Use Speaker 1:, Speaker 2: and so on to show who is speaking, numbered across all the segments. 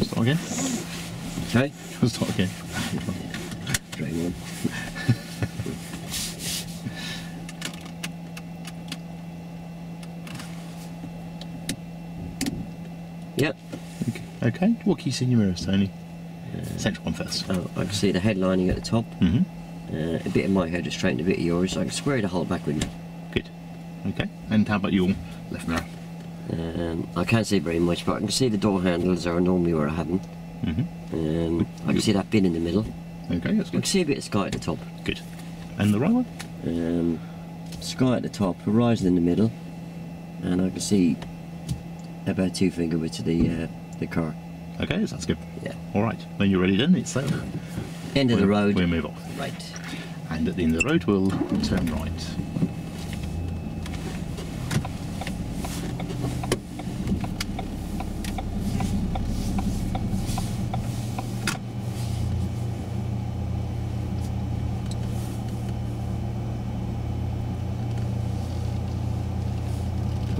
Speaker 1: Start again.
Speaker 2: Okay.
Speaker 1: Start again.
Speaker 2: Drain one. Yep.
Speaker 1: Okay. What can you see in your mirrors, Tony? Central one first.
Speaker 2: Oh, I can see the head lining at the top.
Speaker 1: Mm-hmm.
Speaker 2: A bit of my head is straight and a bit of yours. I can square the whole back window.
Speaker 1: Good. Okay. And how about your left mirror?
Speaker 2: I can't see very much, but I can see the door handles are normally where I have them.
Speaker 1: Mm-hmm.
Speaker 2: I can see that bin in the middle.
Speaker 1: Okay, that's
Speaker 2: I can
Speaker 1: good.
Speaker 2: see a bit of sky at the top.
Speaker 1: Good. And the right one?
Speaker 2: Sky at the top, horizon in the middle, and I can see about 2 finger widths of the car.
Speaker 1: Okay, that's good.
Speaker 2: Yeah.
Speaker 1: All right. When you're ready, then it's
Speaker 2: End of the road.
Speaker 1: We'll move off.
Speaker 2: Right.
Speaker 1: And at the end of the road, we'll turn right.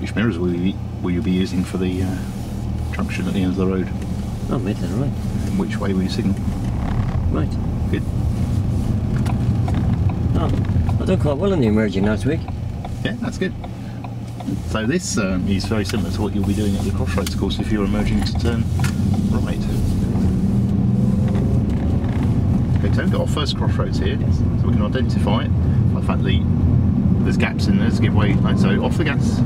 Speaker 1: Which mirrors will you be using for the junction at the end of the road?
Speaker 2: Oh, mid to the right.
Speaker 1: And which way will you signal?
Speaker 2: Right.
Speaker 1: Good.
Speaker 2: Oh, I've done quite well in the emerging last week.
Speaker 1: Yeah, that's good. So this is very similar to what you'll be doing at the Crossroads course if you're emerging to turn right. Okay, so we've got our first Crossroads here,
Speaker 2: Yes.
Speaker 1: so we can identify it by the fact that there's gaps in there to give way. Right, so off the gas,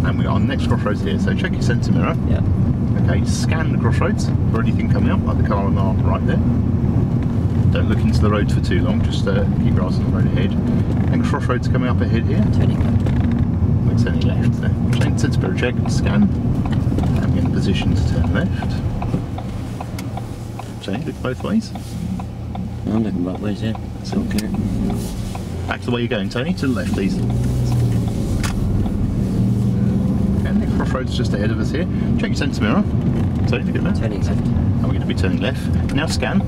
Speaker 1: and we're on next Crossroads here. So check your centre mirror.
Speaker 2: Yeah.
Speaker 1: Okay, scan the Crossroads for anything coming up, like the car on our right there. Don't look into the road for too long, just keep your eyes on the road ahead. And Crossroads coming up ahead here.
Speaker 2: Turning left.
Speaker 1: We're turning left there. Change centre mirror check, scan, and we're in position to turn left. So look both ways.
Speaker 2: I'm looking both ways, yeah. It's all clear.
Speaker 1: Back to the way you're going, Tony, to the left, please. And the Crossroads just ahead of us here. Check your centre mirror. Tony, look at that.
Speaker 2: Turning left.
Speaker 1: And we're going to be turning left. Now scan.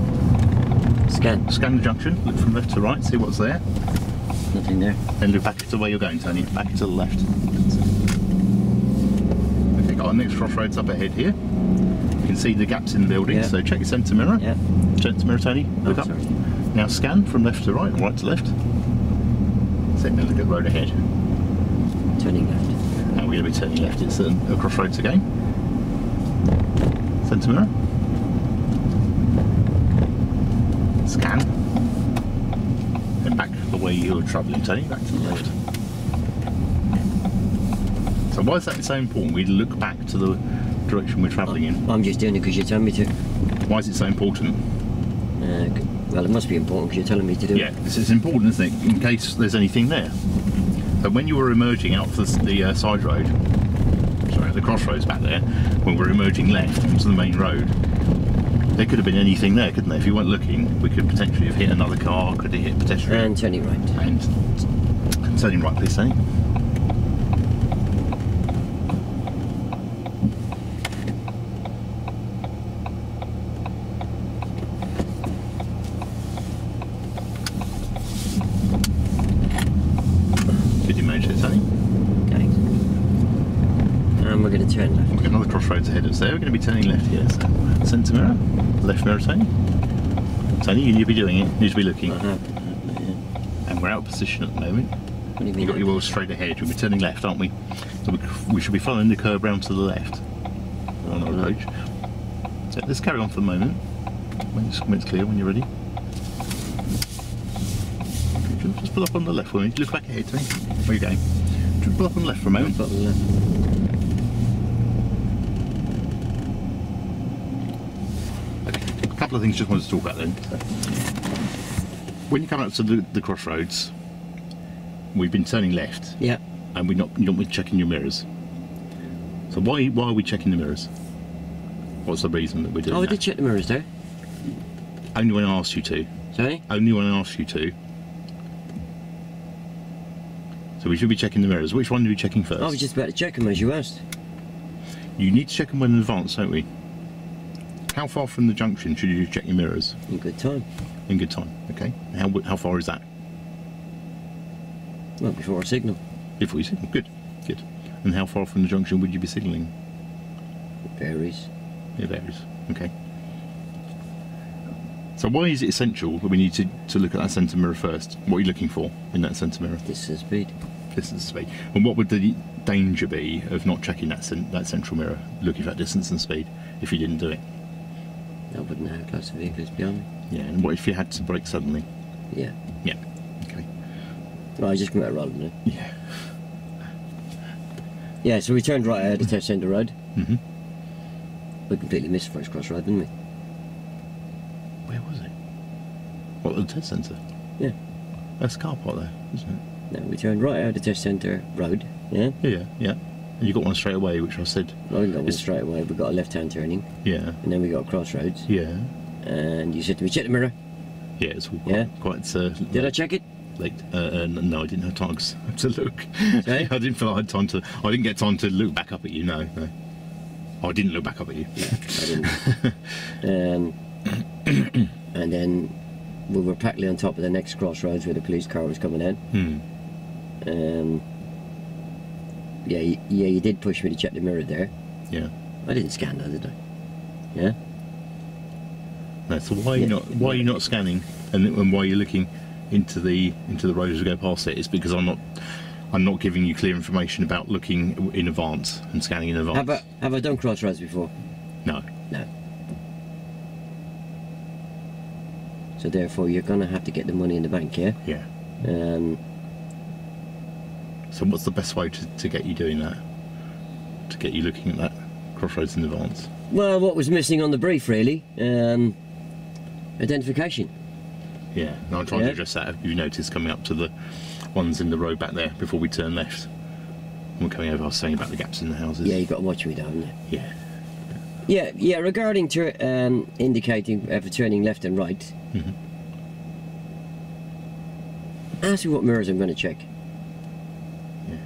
Speaker 2: Scan.
Speaker 1: Scan the junction. Look from left to right. See what's there.
Speaker 2: Nothing there.
Speaker 1: Then look back to where you're going, Tony. Back to the left. Okay, got our next Crossroads up ahead here. You can see the gaps in the building.
Speaker 2: Yeah.
Speaker 1: So check your centre mirror.
Speaker 2: Yeah.
Speaker 1: Centre mirror, Tony. Look up.
Speaker 2: Sorry.
Speaker 1: Now scan from left to right, right to left. So now look at the road ahead.
Speaker 2: Turning left.
Speaker 1: Now we're going to be turning left. It's a Crossroads again. Centre mirror. Scan. And back the way you were travelling, Tony. Back to the left. So why is that so important? We look back to the direction we're travelling in.
Speaker 2: I'm just doing it because you told me to.
Speaker 1: Why is it so important?
Speaker 2: Well, it must be important because you're telling me to do
Speaker 1: Yeah,
Speaker 2: it.
Speaker 1: this is important, isn't it? In case there's anything there. So when you were emerging out the side road, sorry, the Crossroads back there, when we were emerging left onto the main road, there could have been anything there, couldn't there? If you weren't looking, we could potentially have hit another car, could have hit a pedestrian.
Speaker 2: And turning right.
Speaker 1: And turning right, please, Tony. Did you manage it, Tony?
Speaker 2: Okay. And we're going to turn left.
Speaker 1: We've got another Crossroads ahead of us there. We're going to be turning left here. So centre mirror, left mirror, Tony. Tony, you need to be doing it. You need to be looking.
Speaker 2: I have. Yeah.
Speaker 1: And we're out of position at the moment.
Speaker 2: What do you mean?
Speaker 1: You've got your wheels straight ahead. We'll be turning left, aren't we? So we should be following the curb round to the left on our approach. So let's carry on for the moment. When it's clear, when you're ready. Just pull up on the left for me. Look back ahead, Tony. Where are you going? Just pull up on the left for a moment.
Speaker 2: Got the left.
Speaker 1: Okay. A couple of things just wanted to talk about then. So, when you come up to the Crossroads, we've been turning left.
Speaker 2: Yeah.
Speaker 1: And you're not checking your mirrors. So why are we checking the mirrors? What's the reason that we're doing
Speaker 2: Oh, we
Speaker 1: that?
Speaker 2: did check the mirrors there.
Speaker 1: Only when I asked you to.
Speaker 2: Sorry?
Speaker 1: Only when I asked you to. So we should be checking the mirrors. Which one are we checking first?
Speaker 2: I was just about to check them as you asked.
Speaker 1: You need to check them well in advance, don't we? How far from the junction should you check your mirrors?
Speaker 2: In good time.
Speaker 1: In good time, okay. How far is that?
Speaker 2: Well, before I signal.
Speaker 1: Before you signal, good, good. And how far from the junction would you be signalling?
Speaker 2: It varies.
Speaker 1: It varies. Okay. So why is it essential that we need to look at that centre mirror first? What are you looking for in that centre mirror?
Speaker 2: Distance, speed.
Speaker 1: Distance and speed. And what would the danger be of not checking that central mirror, looking for that distance and speed, if you didn't do it?
Speaker 2: I wouldn't know how close the vehicle is behind me.
Speaker 1: Yeah, and what if you had to brake suddenly?
Speaker 2: Yeah.
Speaker 1: Yeah. Okay.
Speaker 2: Well, I just come out rolling it.
Speaker 1: Yeah.
Speaker 2: Yeah, so we turned right out of Test Centre Road.
Speaker 1: Mm-hmm.
Speaker 2: We completely missed the first crossroad, didn't we?
Speaker 1: Where was it? What, the test centre?
Speaker 2: Yeah.
Speaker 1: That's a car park there, isn't it?
Speaker 2: No, we turned right out of Test Centre Road. Yeah.
Speaker 1: Yeah. And you got one straight away, which I said.
Speaker 2: Well, we got one straight away. We got a left-hand turning,
Speaker 1: Yeah.
Speaker 2: and then we got Crossroads.
Speaker 1: Yeah.
Speaker 2: And you said to me, check the mirror.
Speaker 1: Yeah, it's all
Speaker 2: Yeah?
Speaker 1: quite
Speaker 2: Did I check it?
Speaker 1: late. No, I didn't have time to look.
Speaker 2: Sorry?
Speaker 1: I didn't feel I had time to. I didn't get time to look back up at you. No. I didn't look back up at you.
Speaker 2: No, I didn't. And then we were practically on top of the next crossroads where the police car was coming out. Yeah, you did push me to check the mirror there.
Speaker 1: Yeah.
Speaker 2: I didn't scan though, did I? Yeah.
Speaker 1: No. So why are you not scanning, and why are you looking into the road as we go past it? It's because I'm not giving you clear information about looking in advance and scanning in advance.
Speaker 2: Have I done crossroads before?
Speaker 1: No.
Speaker 2: No. So therefore, you're gonna have to get the money in the bank, yeah.
Speaker 1: Yeah. So what's the best way to get you doing that? To get you looking at that crossroads in advance?
Speaker 2: Well, what was missing on the brief, really? Identification.
Speaker 1: Yeah. No, I'm trying to address that. Have you noticed coming up to the ones in the road back there before we turn left? When we're coming over, I was saying about the gaps in the houses.
Speaker 2: Yeah, you got to watch me down, haven't you?
Speaker 1: Yeah.
Speaker 2: Yeah. Regarding indicating for turning left and right.
Speaker 1: Mm-hmm.
Speaker 2: Ask me what mirrors I'm going to check.
Speaker 1: Yeah.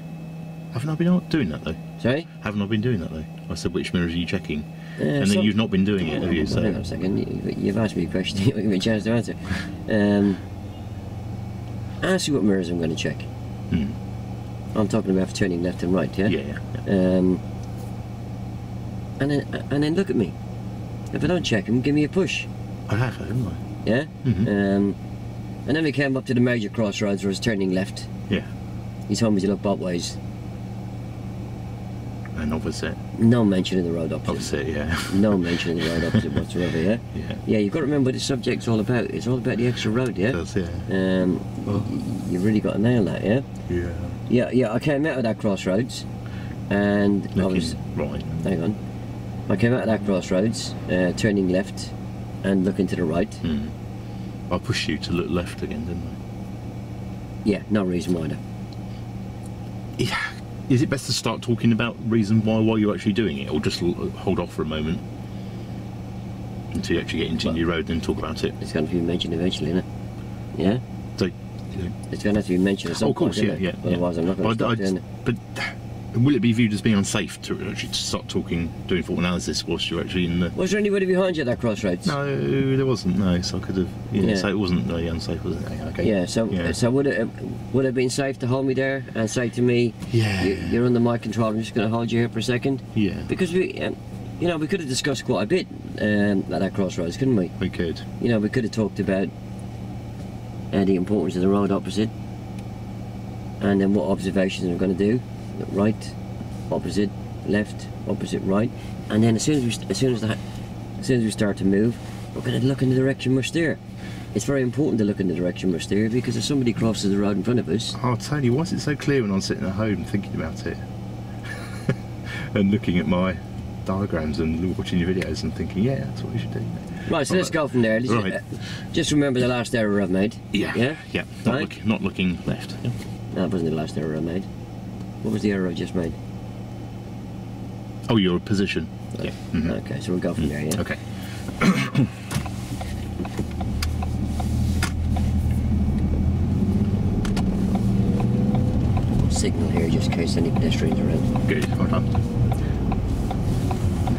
Speaker 1: Haven't I been doing that though?
Speaker 2: Sorry?
Speaker 1: Haven't I been doing that though? I said, which mirrors are you checking? And then you've not been doing it, have you? So
Speaker 2: hang on a second. You've asked me a question. You give me a chance to answer. Ask you what mirrors I'm going to check. I'm talking about for turning left and right, yeah?
Speaker 1: Yeah.
Speaker 2: And then look at me. If I don't check them, give me a push.
Speaker 1: I have, haven't I?
Speaker 2: Yeah?
Speaker 1: Mm-hmm.
Speaker 2: And then we came up to the major crossroads where I was turning left.
Speaker 1: Yeah.
Speaker 2: He told me to look both ways.
Speaker 1: And opposite.
Speaker 2: No mention of the road opposite.
Speaker 1: Opposite, yeah.
Speaker 2: No mention of the road opposite whatsoever, yeah?
Speaker 1: Yeah.
Speaker 2: Yeah, you've got to remember what the subject's all about. It's all about the extra road, yeah?
Speaker 1: It does, yeah.
Speaker 2: You've really got to nail that, yeah?
Speaker 1: Yeah.
Speaker 2: Yeah, I came out of that crossroads and I was...
Speaker 1: Right.
Speaker 2: Hang on. I came out of that crossroads, turning left and looking to the right.
Speaker 1: I pushed you to look left again, didn't I?
Speaker 2: Yeah, no reason why though.
Speaker 1: Yeah. Is it best to start talking about reason why you're actually doing it, or just hold off for a moment until you actually get into your road, then talk about it?
Speaker 2: It's going to be mentioned eventually, isn't it? Yeah?
Speaker 1: So,
Speaker 2: it's going to have to be mentioned at some
Speaker 1: of course,
Speaker 2: point,
Speaker 1: yeah.
Speaker 2: Otherwise I'm not going to stop doing it.
Speaker 1: But will it be viewed as being unsafe to actually start doing fault analysis whilst you're actually in the...
Speaker 2: Was there anybody behind you at that crossroads?
Speaker 1: No, there wasn't, no, so I could have... So it wasn't really unsafe, was it? Okay.
Speaker 2: Yeah, so would it have been safe to hold me there and say to me,
Speaker 1: yeah,
Speaker 2: you're under my control, I'm just going to hold you here for a second?
Speaker 1: Yeah.
Speaker 2: Because we could have discussed quite a bit at that crossroads, couldn't we?
Speaker 1: We could.
Speaker 2: We could have talked about the importance of the road opposite, and then what observations we're going to do. Right, opposite, left, opposite, right, and then as soon as we start to move, we're going to look in the direction we're steering. It's very important to look in the direction we're steering, because if somebody crosses the road in front of us...
Speaker 1: I'll tell you, why is it so clear when I'm sitting at home thinking about it and looking at my diagrams and watching your videos and thinking, yeah, that's what we should do.
Speaker 2: Right, so let's go from there. Just remember the last error I've made.
Speaker 1: Yeah.
Speaker 2: Right?
Speaker 1: Not looking left. Yeah.
Speaker 2: No, that wasn't the last error I made. What was the error I just made?
Speaker 1: Oh, your position. Yeah. Mm-hmm.
Speaker 2: Okay, so we'll go from there, yeah?
Speaker 1: Okay.
Speaker 2: Signal here just in case any pedestrians are around.
Speaker 1: Good, well done.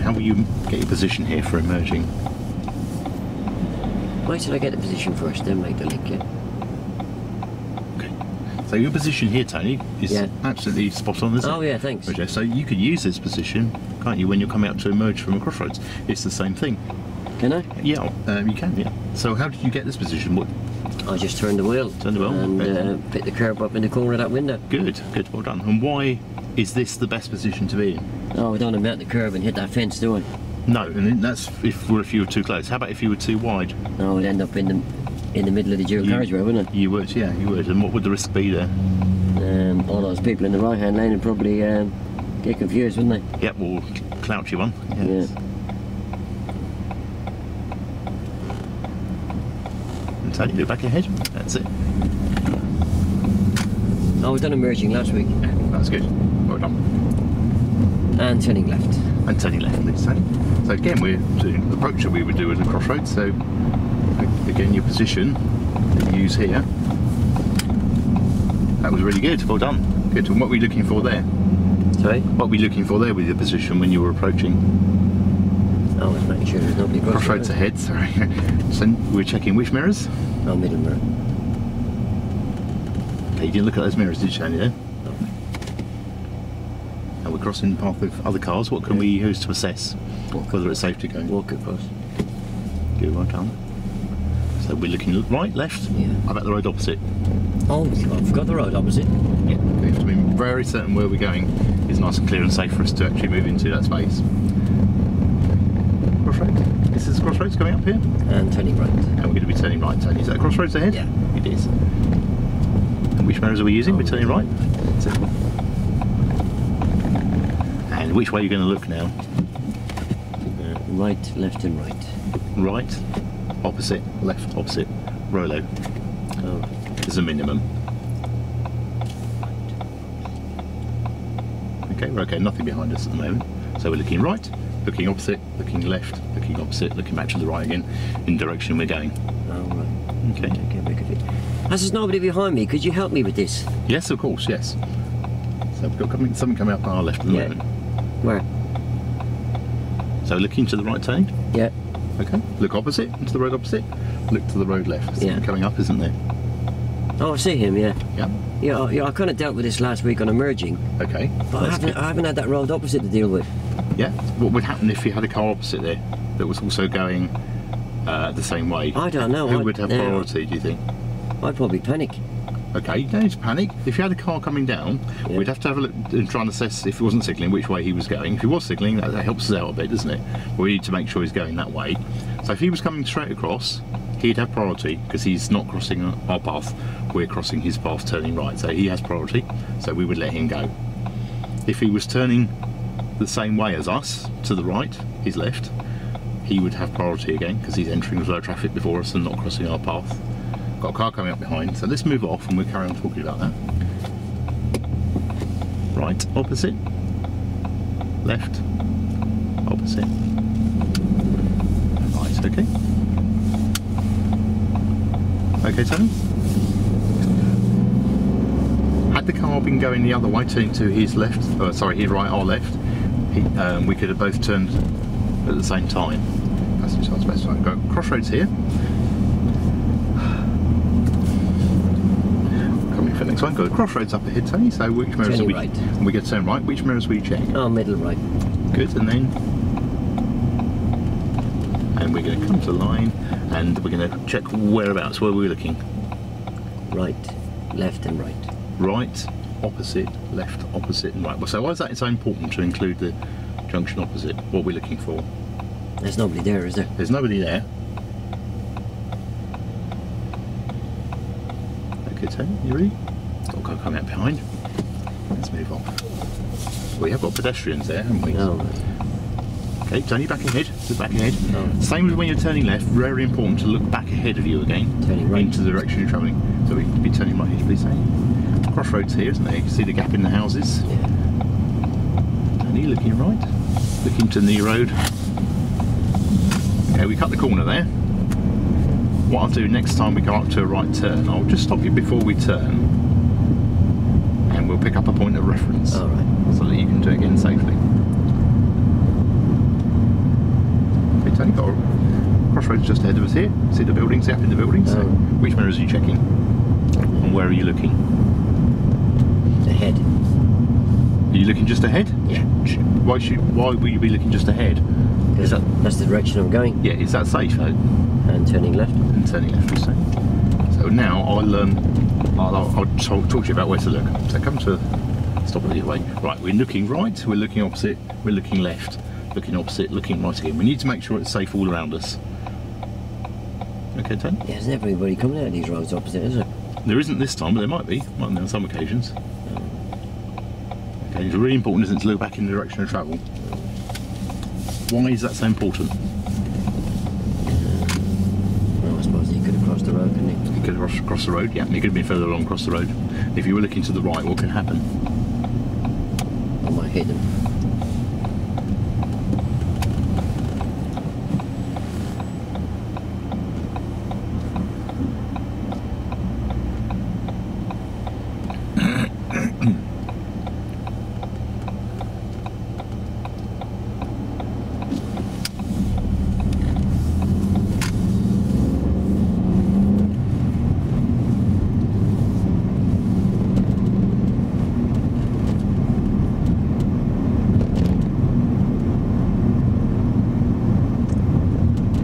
Speaker 1: How will you get your position here for emerging?
Speaker 2: Why should I get the position first, then make the link, yeah?
Speaker 1: Okay. So your position here, Tony, is
Speaker 2: Yeah.
Speaker 1: absolutely spot on, isn't it?
Speaker 2: Oh yeah, thanks.
Speaker 1: Roger. So you could use this position, can't you, when you're coming out to emerge from a crossroads? It's the same thing.
Speaker 2: Can I?
Speaker 1: Yeah, you can, yeah. So how did you get this position? What?
Speaker 2: I just turned the wheel.
Speaker 1: Turned the wheel,
Speaker 2: And
Speaker 1: okay.
Speaker 2: picked the curb up in the corner of that window.
Speaker 1: Good, well done. And why is this the best position to be in?
Speaker 2: Oh, I don't want to mount the curb and hit that fence, do I?
Speaker 1: No, and then that's if you were too close. How about if you were too wide?
Speaker 2: No, I'd end up in the middle of the dual carriageway, wouldn't I?
Speaker 1: You would, yeah, you would. And what would the risk be there?
Speaker 2: All those people in the right-hand lane would probably get confused, wouldn't they?
Speaker 1: Yep, or clouchy one. Yes.
Speaker 2: Yeah.
Speaker 1: And Tony, look back ahead. That's it.
Speaker 2: Oh, we've done emerging last week.
Speaker 1: Yeah, that's good. Well done.
Speaker 2: And turning left.
Speaker 1: And turning left, please, Tony. So again, we're doing the approach that we would do at the crossroads. So again, your position that you use here. That was really good. Well done. Good. And what were you looking for there?
Speaker 2: Sorry?
Speaker 1: What were you looking for there with your position when you were approaching?
Speaker 2: I was making sure there's nobody across.
Speaker 1: Crossroads ahead, sorry. So we're checking which mirrors?
Speaker 2: Oh, middle mirror.
Speaker 1: Okay, you didn't look at those mirrors, did you, Tony? There? And we're crossing the path of other cars. What can we use to assess whether it's safe to go?
Speaker 2: Walk across.
Speaker 1: Good, well done. So we're looking right, left?
Speaker 2: Yeah.
Speaker 1: How about the road opposite?
Speaker 2: Oh, I forgot the road opposite.
Speaker 1: Yeah, we have to be very certain where we're going is nice and clear and safe for us to actually move into that space. Crossroads. This is Crossroads coming up here?
Speaker 2: And turning right.
Speaker 1: And we're going to be turning right, Tony. Is that Crossroads ahead?
Speaker 2: Yeah.
Speaker 1: It is. And which mirrors are we using? We're turning right. That's it. And which way are you going to look now?
Speaker 2: Right, left and right.
Speaker 1: Right, opposite, left, opposite, Rolo.
Speaker 2: Oh,
Speaker 1: Is a minimum. Okay, we're okay, nothing behind us at the moment. So we're looking right, looking opposite, looking left, looking opposite, looking back to the right again, in the direction we're going.
Speaker 2: oh right.
Speaker 1: Okay.
Speaker 2: Take a look at it. As there's nobody behind me, could you help me with this?
Speaker 1: Yes, of course, yes. So we've got something coming up on our left at the
Speaker 2: Yeah.
Speaker 1: moment.
Speaker 2: Where?
Speaker 1: So looking to the right, Tony.
Speaker 2: Yeah.
Speaker 1: Okay. Look opposite, to the road opposite. Look to the road left. Something
Speaker 2: Yeah.
Speaker 1: coming up, isn't there?
Speaker 2: Oh, I see him, yeah.
Speaker 1: Yeah.
Speaker 2: Yeah, I kind of dealt with this last week on emerging,
Speaker 1: Okay.
Speaker 2: but I haven't had that road opposite to deal with.
Speaker 1: Yeah. What would happen if you had a car opposite there that was also going the same way?
Speaker 2: I don't know.
Speaker 1: Who would have priority, do you think?
Speaker 2: I'd probably panic.
Speaker 1: Okay, no need to panic. If you had a car coming down,
Speaker 2: Yeah.
Speaker 1: we'd have to have a look and try and assess if he wasn't signalling which way he was going. If he was signalling, that helps us out a bit, doesn't it? We need to make sure he's going that way. So if he was coming straight across, he'd have priority because he's not crossing our path. We're crossing his path, turning right. So he has priority. So we would let him go. If he was turning the same way as us, to the right, his left, he would have priority again because he's entering slow traffic before us and not crossing our path. Got a car coming up behind, so let's move off and we'll carry on talking about that. Right, opposite. Left, opposite. Right, okay. Okay, Tony. Had the car been going the other way, turning to his left, sorry, his right, our left, we could have both turned at the same time. Passenger side space. Right, go crossroads here. For the next one, go to crossroads up ahead, Tony. So which mirrors
Speaker 2: Turning
Speaker 1: are we?
Speaker 2: right.
Speaker 1: And we go to turn right. Which mirrors we check?
Speaker 2: Oh, middle right.
Speaker 1: Good, and we're going to come to the line, and we're going to check whereabouts. Where we're looking.
Speaker 2: Right, left and right.
Speaker 1: Right, opposite, left, opposite, and right. Well, so why is that so important to include the junction opposite? What we're looking for?
Speaker 2: There's nobody there, is there?
Speaker 1: There's nobody there. Okay, Tony, you ready? Got a car coming out behind. Let's move off. We have got pedestrians there, haven't we?
Speaker 2: Oh, right.
Speaker 1: Okay, Tony, back ahead. Look back ahead.
Speaker 2: Oh.
Speaker 1: Same as when you're turning left. Very important to look back ahead of you again.
Speaker 2: Turning right.
Speaker 1: Into the direction you're travelling. So we can be turning right here, please. Tony. Crossroads here, isn't there? You can see the gap in the houses.
Speaker 2: Yeah.
Speaker 1: Tony, looking right. Looking to the road. Okay, we cut the corner there. What I'll do next time we go up to a right turn, I'll just stop you before we turn, and we'll pick up a point of reference.
Speaker 2: All right.
Speaker 1: So that you can do it again safely. Okay, Tony, got a crossroads just ahead of us here. See the buildings, the gap in the buildings. So
Speaker 2: Oh.
Speaker 1: which mirrors are you checking? And where are you looking?
Speaker 2: Ahead.
Speaker 1: Are you looking just ahead?
Speaker 2: Yeah.
Speaker 1: Why will you be looking just ahead?
Speaker 2: Because that's the direction I'm going.
Speaker 1: Yeah, is that safe though?
Speaker 2: And turning left.
Speaker 1: And turning left is safe. So now I'll talk to you about where to look. So come to stop it the other way. Right, we're looking right, we're looking opposite, we're looking left, looking opposite, looking right again. We need to make sure it's safe all around us. Okay, Tony?
Speaker 2: Yeah, there's never anybody coming out of these roads opposite, is there?
Speaker 1: There isn't this time, but there might be. Might be on some occasions. Okay, it's really important, isn't it, to look back in the direction of travel. Why is that so important?
Speaker 2: Well, I suppose he could have crossed the road, couldn't he?
Speaker 1: He could have crossed the road, yeah. He could have been further along across the road. If you were looking to the right, what could happen?
Speaker 2: I might hit him.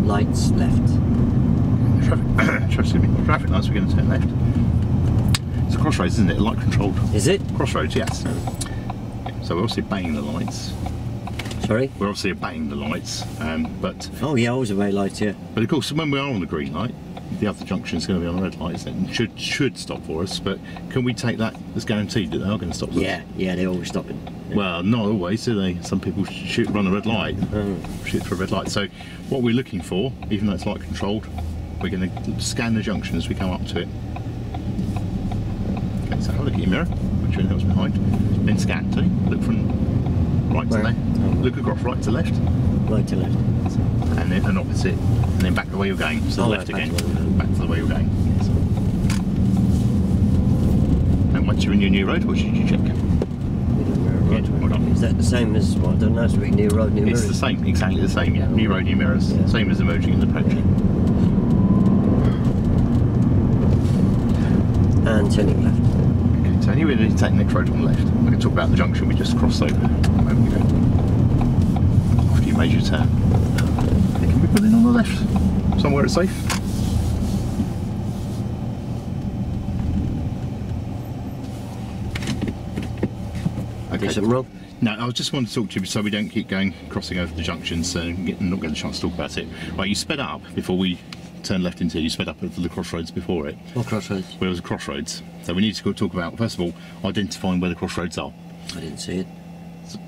Speaker 2: Lights left.
Speaker 1: Traffic lights, we're going to turn left. It's a crossroads, isn't it? Light controlled.
Speaker 2: Is it?
Speaker 1: Crossroads, yes. So we're obviously obeying the lights.
Speaker 2: Sorry?
Speaker 1: We're obviously obeying the lights, but
Speaker 2: Oh yeah, always obey lights, yeah.
Speaker 1: of course when we are on the green light, the other junction is going to be on the red light, isn't it? And should stop for us, but can we take that as guaranteed that they are going to stop for us?
Speaker 2: Yeah, they're always stopping. Yeah.
Speaker 1: Well, not always, do they? Some people run a red light, shoot for a red light. So what we're looking for, even though it's light controlled, we're going to scan the junction as we come up to it. Okay, so have a look at your mirror, make sure anything else behind. Then scan too. Look from right to left. Look across right to left.
Speaker 2: Right to left.
Speaker 1: And then an opposite, and then back the way you're going. So left
Speaker 2: right,
Speaker 1: again. Back to the way you're going. Yes. And once you're in your new road, what should you check?
Speaker 2: Right.
Speaker 1: Well done.
Speaker 2: Is that the same as what? I don't know. It's a new road, new
Speaker 1: It's
Speaker 2: mirrors.
Speaker 1: the same, exactly the same, yeah. New road, new mirrors.
Speaker 2: Yeah.
Speaker 1: Same as emerging and approaching.
Speaker 2: And turning left.
Speaker 1: Okay, so anyway, we need to take the next road on the left. We can talk about the junction we just crossed over a moment ago. After you made your turn. Okay, can we put in on the left? Somewhere it's safe?
Speaker 2: Do something wrong?
Speaker 1: No, I just wanted to talk to you so we don't keep going crossing over the junctions and not get a chance to talk about it. Right, you sped up before we turned left into, you sped up at the crossroads before it.
Speaker 2: What crossroads?
Speaker 1: Where it was a crossroads. So we need to go talk about, first of all, identifying where the crossroads are.
Speaker 2: I didn't see it.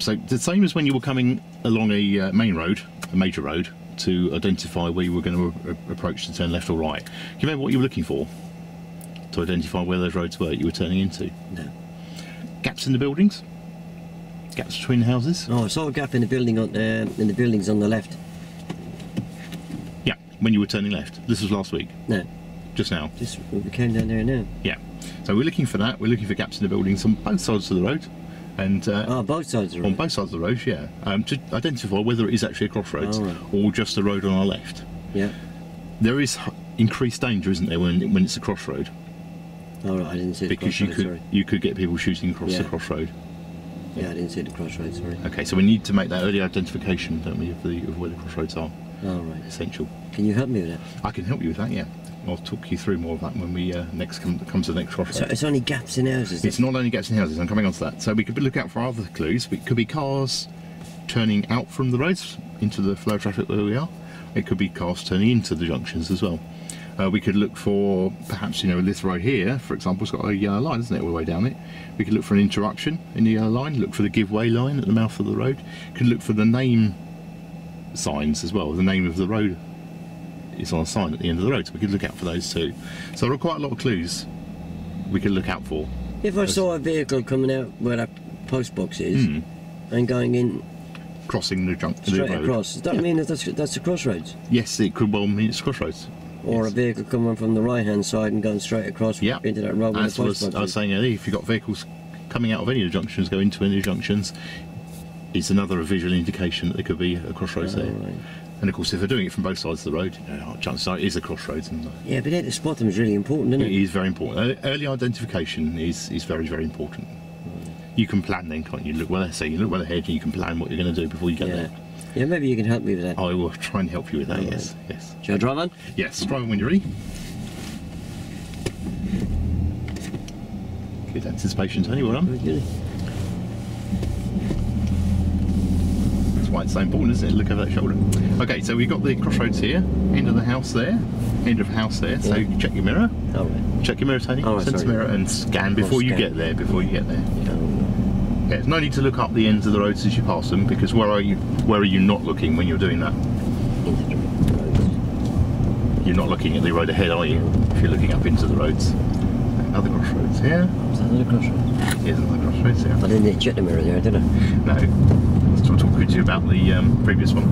Speaker 1: So the same as when you were coming along a main road, a major road, to identify where you were going to approach to turn left or right. Do you remember what you were looking for to identify where those roads were you were turning into?
Speaker 2: No.
Speaker 1: Gaps in the buildings? Gaps between houses?
Speaker 2: Oh, I saw a gap in the building in the buildings on the left.
Speaker 1: Yeah, when you were turning left. This was last week.
Speaker 2: No.
Speaker 1: Just now.
Speaker 2: Just we came down there now.
Speaker 1: Yeah. So we're looking for that. We're looking for gaps in the buildings on both sides of the road. And
Speaker 2: Both sides of the road.
Speaker 1: on both sides of the road, yeah. To identify whether it is actually a crossroads or just a road on our left.
Speaker 2: Yeah.
Speaker 1: There is increased danger, isn't there, when it's a crossroad?
Speaker 2: Oh, right, I didn't see the
Speaker 1: Because
Speaker 2: crossroads,
Speaker 1: you could get people shooting across the crossroad.
Speaker 2: Yeah, I didn't see the crossroads, sorry.
Speaker 1: Okay, so we need to make that early identification, don't we, of where the crossroads are.
Speaker 2: Oh, right.
Speaker 1: Essential.
Speaker 2: Can you help me with that?
Speaker 1: I can help you with that, yeah. I'll talk you through more of that when we next come to the next crossroad.
Speaker 2: So it's only gaps in houses?
Speaker 1: It's not only gaps in houses, I'm coming on to that. So we could look out for other clues. It could be cars turning out from the roads into the flow of traffic where we are. It could be cars turning into the junctions as well. We could look for, perhaps, this road here, for example, it's got a yellow line, isn't it, all the way down it. We could look for an interruption in the yellow line, look for the give-way line at the mouth of the road. Could look for the name signs as well, the name of the road is on a sign at the end of the road, so we could look out for those too. So there are quite a lot of clues we could look out for.
Speaker 2: If I saw a vehicle coming out where that post box is and going in
Speaker 1: crossing the road,
Speaker 2: straight across, does that mean that that's the crossroads?
Speaker 1: Yes, it could well mean it's crossroads.
Speaker 2: Or a vehicle coming from the right hand side and going straight across into that road.
Speaker 1: As I was saying earlier, if you've got vehicles coming out of any of the junctions, go into any of the junctions, it's another visual indication that there could be a crossroads there.
Speaker 2: Right.
Speaker 1: And of course, if they're doing it from both sides of the road, chances are it is a crossroads.
Speaker 2: Yeah, but to spot them is really important, isn't it?
Speaker 1: It is very important. Early identification is very, very important. You can plan then, can't you? Look well, so you look well ahead and you can plan what you're going to do before you get there.
Speaker 2: Yeah, maybe you can help me with that.
Speaker 1: I will try and help you with that,
Speaker 2: All
Speaker 1: yes.
Speaker 2: right.
Speaker 1: Yes.
Speaker 2: Shall I drive on?
Speaker 1: Yes, drive when you're ready. Good anticipation, Tony, well done.
Speaker 2: Very good.
Speaker 1: That's why it's so important, isn't it? Look over that shoulder. Okay, so we've got the Crossroads here, end of the house there, end of house there, so
Speaker 2: Yeah.
Speaker 1: check your mirror.
Speaker 2: All right.
Speaker 1: Check your mirror, Tony.
Speaker 2: Oh,
Speaker 1: Sense
Speaker 2: sorry.
Speaker 1: mirror and scan before you
Speaker 2: scan.
Speaker 1: get there, before you get there.
Speaker 2: Oh,
Speaker 1: Yeah, there's no need to look up the ends of the roads as you pass them, because where are you not looking when you're doing that?
Speaker 2: into the roads.
Speaker 1: You're not looking at the road ahead, are you? If you're looking up into the roads. Another crossroads here.
Speaker 2: Is that another crossroads?
Speaker 1: Here's another crossroads here.
Speaker 2: I didn't need to check the mirror there, did I?
Speaker 1: No. I was talking to you about the previous one.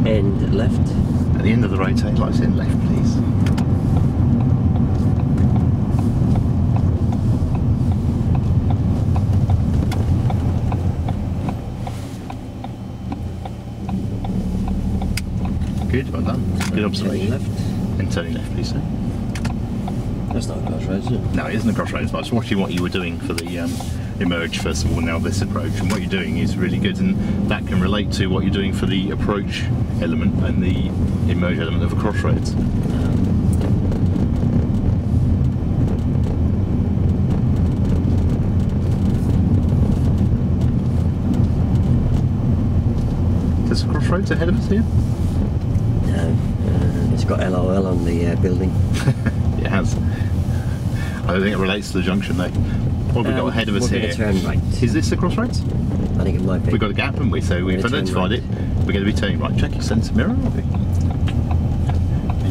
Speaker 2: End left.
Speaker 1: At the end of the road, say, lights in left, please. Good, well done. Good
Speaker 2: Turning
Speaker 1: observation.
Speaker 2: left.
Speaker 1: And turning left, please, sir.
Speaker 2: That's not a crossroads, is it?
Speaker 1: No, it isn't a crossroads, but I was watching what you were doing for the emerge first of all, now this approach, and what you're doing is really good, and that can relate to what you're doing for the approach element and the emerge element of a crossroads. There's a crossroads ahead of us here?
Speaker 2: No. It's got LOL on the building.
Speaker 1: It has. I don't think it relates to the junction though. What have we got ahead of us
Speaker 2: we're
Speaker 1: here?
Speaker 2: gonna turn right.
Speaker 1: Is this the crossroads?
Speaker 2: I think it might be.
Speaker 1: We've got a gap, haven't we? So we've
Speaker 2: We're gonna turn
Speaker 1: identified it. We're going to be turning right. Check your sensor mirror.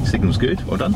Speaker 1: Signal's good. Well done.